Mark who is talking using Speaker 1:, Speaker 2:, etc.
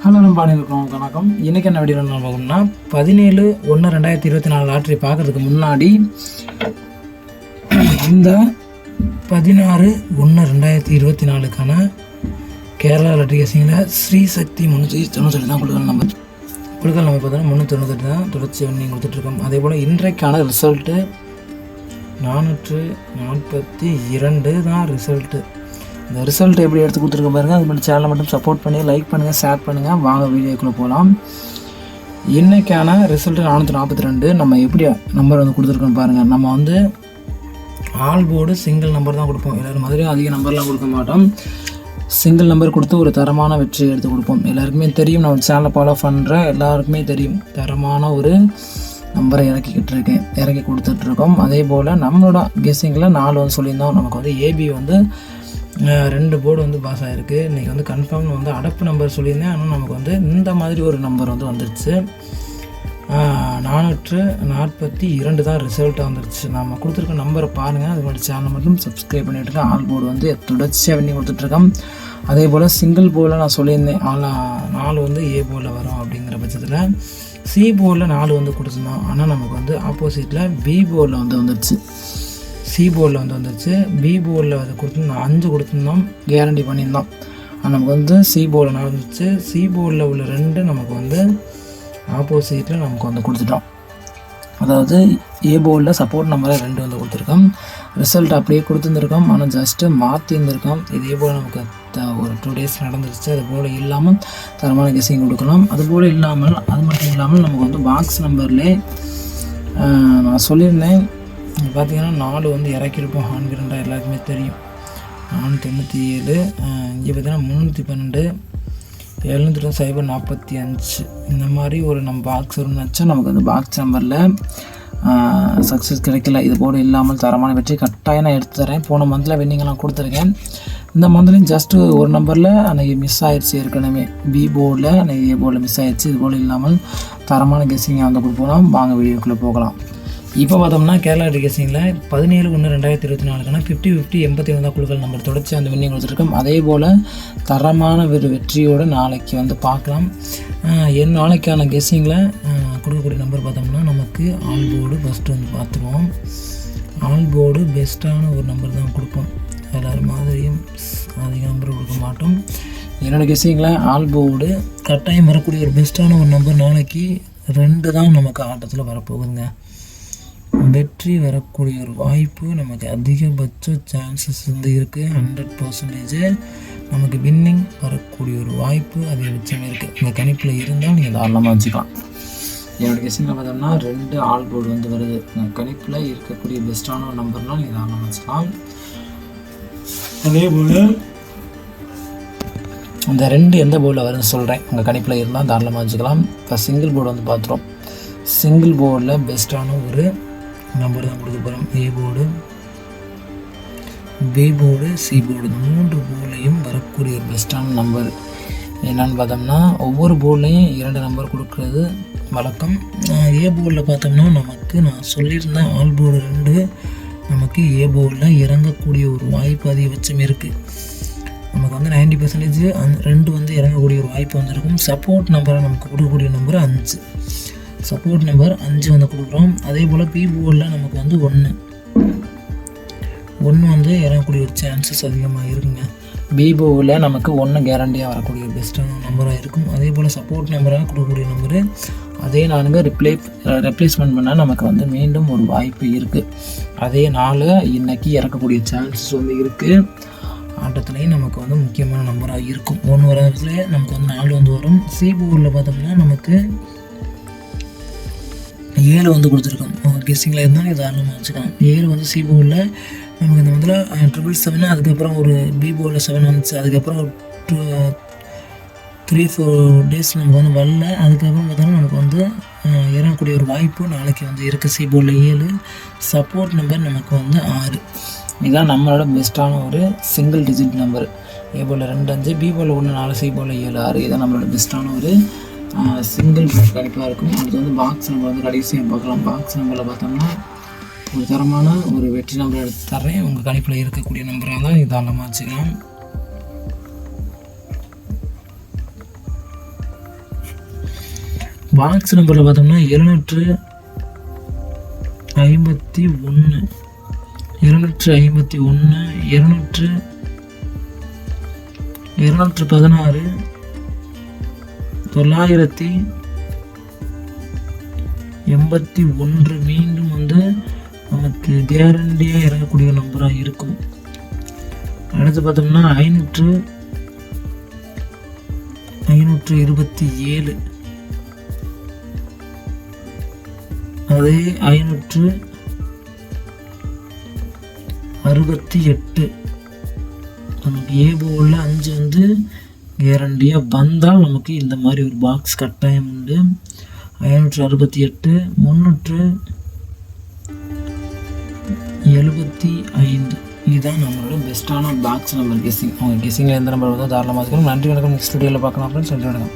Speaker 1: Hello நம்ம இருக்கிறோம் வணக்கம். இன்றைக்கி என்ன வீடியோ நம்ம பார்க்கணும்னா 17/1/2024 லாட்ரி பார்க்குறதுக்கு முன்னாடி இந்த 16/1/2024க்கான கேரளா லாட்ரி கேசிங்கில் ஸ்ரீ சக்தி 398 தான் கொடுக்கல் நம்பர் பார்த்தோன்னா 398 தான் தொடர்ச்சி நீங்கள் கொடுத்துட்ருக்கோம். அதே போல் இன்றைக்கான ரிசல்ட்டு 442 தான் ரிசல்ட்டு. இந்த ரிசல்ட் எப்படி எடுத்து கொடுத்துருக்க பாருங்கள். அது மட்டும் சேனலை மட்டும் சப்போர்ட் பண்ணி லைக் பண்ணுங்கள், ஷேர் பண்ணுங்கள். வாங்க வீடியோக்குள்ளே போகலாம். இன்றைக்கான ரிசல்ட்டு 442. நம்ம எப்படி நம்பர் வந்து கொடுத்துருக்கோன்னு பாருங்கள். நம்ம வந்து ஆல் போர்டு சிங்கிள் நம்பர் தான் கொடுப்போம். எல்லோரும் மாதிரியும் அதிக நம்பர்லாம் கொடுக்க மாட்டோம். சிங்கிள் நம்பர் கொடுத்து ஒரு தரமான வெற்றி எடுத்து கொடுப்போம். எல்லாருக்குமே தெரியும், நம்ம சேனலை ஃபாலோ பண்ணுற எல்லாருக்குமே தெரியும், தரமான ஒரு நம்பரை இறக்கி கொடுத்துட்ருக்கோம். அதே போல் நம்மளோட கெஸ்ஸிங்கில் 4 வந்து சொல்லியிருந்தோம். நமக்கு வந்து ஏபி வந்து 2 போர்டு வந்து பாஸ் ஆகிருக்கு. இன்றைக்கி வந்து கன்ஃபார்ம் வந்து அடப்பு நம்பர் சொல்லியிருந்தேன். ஆனால் நமக்கு வந்து இந்த மாதிரி ஒரு நம்பர் வந்து வந்துடுச்சு. 442 தான் ரிசல்ட்டாக வந்துடுச்சு. நம்ம கொடுத்துருக்க நம்பரை பாருங்கள். அது மாதிரி சேனலை மட்டும் சப்ஸ்கிரைப் பண்ணிவிட்டுருக்கேன். ஆல் போர்டு வந்து தொடர்ச்சியாக பண்ணி கொடுத்துட்ருக்கோம். அதே போல் சிங்கிள் போர்டில் நான் சொல்லியிருந்தேன் 4 வந்து ஏ போர்டில் வரும் அப்படிங்கிற பட்சத்தில் சி போர்டில் 4 வந்து கொடுத்துருந்தோம். ஆனால் நமக்கு வந்து ஆப்போசிட்டில் பி போர்டில் வந்து வந்துடுச்சு. சி போர்டில் வந்து வந்துடுச்சு. பி போர்டில் வந்து கொடுத்துருந்தோம் 5 கொடுத்துருந்தோம், கேரண்டி பண்ணியிருந்தோம். நமக்கு வந்து சி போர்டில் நடந்துச்சு. சி போர்டில் உள்ள 2 நமக்கு வந்து ஆப்போசிட்டில் நமக்கு வந்து கொடுத்துட்டோம். அதாவது ஏ போர்டில் சப்போர்ட் நம்பரை 2 வந்து கொடுத்துருக்கோம். ரிசல்ட் அப்படியே கொடுத்துருந்துருக்கோம், ஆனால் ஜஸ்ட்டு மாற்றிருந்துருக்கோம். இதே போல் நமக்கு ஒரு 2 டேஸ் நடந்துருச்சு. அது போல் இல்லாமல் தரமான கெஸ்ஸிங் கொடுக்கலாம். அது மட்டும் இல்லாமல் நமக்கு வந்து பாக்ஸ் நம்பர்லேயே நான் சொல்லியிருந்தேன். பார்த்திங்கன்னா 4 வந்து இறக்கியிருப்போம். ஹான்கிரண்டாக எல்லாருக்குமே தெரியும். 497 இங்கே பார்த்திங்கன்னா 312 702 இந்த மாதிரி ஒரு நம்ம பாக்ஸ் இருந்துச்சா நமக்கு வந்து பாக்ஸ் நம்பரில் சக்ஸஸ் கிடைக்கல. இது போல் இல்லாமல் தரமான வெற்றி கட்டாயம் நான் எடுத்து தரேன். போன மந்தில் வின்னிங்கெல்லாம் கொடுத்துருக்கேன். இந்த மந்த்லேயும் ஜஸ்ட்டு ஒரு நம்பரில் அன்றைக்கி மிஸ் ஆகிடுச்சு. ஏற்கனவே பி போர்டில் அன்றைக்கி ஏ போர்டில் மிஸ் ஆகிடுச்சு. இது போல் இல்லாமல் தரமான கெஸ்ஸிங்கை வந்து கொடுப்போம். வாங்க வீடியோக்குள்ளே போகலாம். இப்போ பார்த்தோம்னா கேரளா கெஸ்ஸிங்கில் 17/1/2024 50/50 81 தான் குழுக்கள் நம்பர் தொடர்ச்சி அந்த வின்னிங் கொடுத்துருக்கோம். அதே போல் தரமான ஒரு வெற்றியோடு நாளைக்கு வந்து பார்க்கலாம். நாளைக்கான கெஸ்ஸிங்கில் கொடுக்கக்கூடிய நம்பர் பார்த்தோம்னா நமக்கு ஆல் போர்டு ஃபஸ்ட்டு வந்து பார்த்துருவோம். ஆல் போர்டு பெஸ்ட்டான ஒரு நம்பர் தான் கொடுப்போம். எல்லோரும் மாதிரியும் அதிக நம்பர் கொடுக்க மாட்டோம். என்னோடய கெஸ்ஸிங்கில் ஆல் போர்டு கட்டாயம் வரக்கூடிய ஒரு பெஸ்ட்டான ஒரு நம்பர் நாளைக்கு 2 தான் நமக்கு ஆட்டத்தில் வரப்போகுதுங்க. வெற்றி வரக்கூடிய ஒரு வாய்ப்பு நமக்கு அதிகபட்ச சான்சஸ் வந்து இருக்குது. 100% நமக்கு வின்னிங் வரக்கூடிய ஒரு வாய்ப்பு அதிகபட்சம் இருக்குது. இந்த கணிப்பில் இருந்தால் நீங்கள் தாராளமாக வச்சுக்கலாம். என்னோடய கெஸ்ஸிங்கில் பார்த்தோம்னா 2 ஆல் போர்டு வந்து வருது. இந்த கணிப்பில் இருக்கக்கூடிய பெஸ்ட்டான ஒரு நம்பர்னால் நீங்கள் தாராளமாக வச்சுக்கலாம். அதே போல் இந்த 2 எந்த போர்டில் வருதுன்னு சொல்கிறேன். உங்கள் கணிப்பில் இருந்தால் தாராளமாக வச்சுக்கலாம். இப்போ சிங்கிள் போர்டு வந்து பார்த்துரும். சிங்கிள் போர்டில் பெஸ்ட்டான ஒரு நம்பர் தான் கொடுக்க போகிறோம். A board, B board, C board 3 போர்ட்லேயும் வரக்கூடிய ஒரு பெஸ்ட்டான நம்பர் என்னென்னு பார்த்தோம்னா ஒவ்வொரு போர்ட்லேயும் 2 நம்பர் கொடுக்குறது வழக்கம். ஏ போர்டில் பார்த்தோம்னா நமக்கு நான் சொல்லியிருந்தேன் ஆல் போர்டு 2 நமக்கு ஏ போர்டில் இறங்கக்கூடிய ஒரு வாய்ப்பு அதிகபட்சம் இருக்குது. நமக்கு வந்து 90% 2 வந்து இறங்கக்கூடிய ஒரு வாய்ப்பு வந்துருக்கும். சப்போர்ட் நம்பரை நமக்கு கொடுக்கக்கூடிய நம்பர் 5. சப்போர்ட் நம்பர் 5 வந்து கொடுக்குறோம். அதே போல் பி போர்டில் நமக்கு வந்து 1 வந்து இறங்கக்கூடிய ஒரு சான்சஸ் அதிகமாக இருக்குங்க. பி போர்டில் நமக்கு 1 கேரண்டியாக வரக்கூடிய ஒரு பெஸ்ட்டான நம்பராக இருக்கும். அதே போல் சப்போர்ட் நம்பராக கொடுக்கக்கூடிய நம்பரு அதே 4 ரெப்ளேஸ்மெண்ட் பண்ணால் நமக்கு வந்து மீண்டும் ஒரு வாய்ப்பு இருக்குது. அதே 4 இன்றைக்கி இறக்கக்கூடிய சான்சஸ் வந்து இருக்குது. ஆட்டத்துலேயும் நமக்கு வந்து முக்கியமான நம்பராக இருக்கும். 1 வரதுல நமக்கு வந்து 4 வந்து வரும். சி போர்டில் பார்த்தோம்னா நமக்கு 7 வந்து கொடுத்துருக்கோம். கெஸ்ஸிங்கில் இருந்தாலும் இது தாராளமாக வச்சுக்கலாம். 7 வந்து சி போர்டில் நமக்கு இந்த முதல்ல 777, அதுக்கப்புறம் ஒரு பி போர்டில் 7 வந்துச்சு. அதுக்கப்புறம் ஒரு 3-4 டேஸ் நமக்கு வந்து வரல. அதுக்கப்புறம் பார்த்தோம்னா நமக்கு வந்து இறங்கக்கூடிய ஒரு வாய்ப்பு நாளைக்கு வந்து இருக்குது. சி போர்டில் 7. சப்போர்ட் நம்பர் நமக்கு வந்து 6. இதுதான் நம்மளோட பெஸ்ட்டான ஒரு சிங்கிள் டிஜிட் நம்பர். ஏ போர்டில் 2 5, பி போர்டில் 1 4, சி போர்டில் 7 6. இதுதான் நம்மளோட பெஸ்ட்டான ஒரு சிங்கிள் கணிப்பாக இருக்கும். அடுத்து வந்து பாக்ஸ் நம்பர் வந்து கடைசியாக பார்க்கலாம். பாக்ஸ் நம்பரில் பார்த்தோம்னா ஒரு தரமான ஒரு வெற்றி நம்பர் எடுத்து தர்றேன். உங்கள் கணிப்பில் இருக்கக்கூடிய நம்பராக தான் தாராளமாக வச்சுக்கலாம். பாக்ஸ் நம்பரில் பார்த்தோம்னா 751 216 981 மீண்டும் வந்து நமக்கு கேரண்டியாக இறங்கக்கூடிய நம்பராக இருக்கும். அடுத்து பார்த்தோம்னா 527 அதே 568 நமக்கு ஏபோவில் 5 வந்து கேரண்டியாக வந்தால் நமக்கு இந்த மாதிரி ஒரு பாக்ஸ் கட்டாயம் உண்டு. 568 375 இதுதான் நம்மளோட பெஸ்ட்டான பாக்ஸ் நம்பர் கெஸ்ஸிங். உங்கள் கெஸ்ஸிங்கில் எந்த நம்பர் வந்தால் தாராளமாக இருக்கணும். நன்றி வணக்கம். நெக்ஸ்ட் வீடியோவில் பார்க்கலாம் ஃப்ரெண்ட்ஸ். நன்றி வணக்கம்.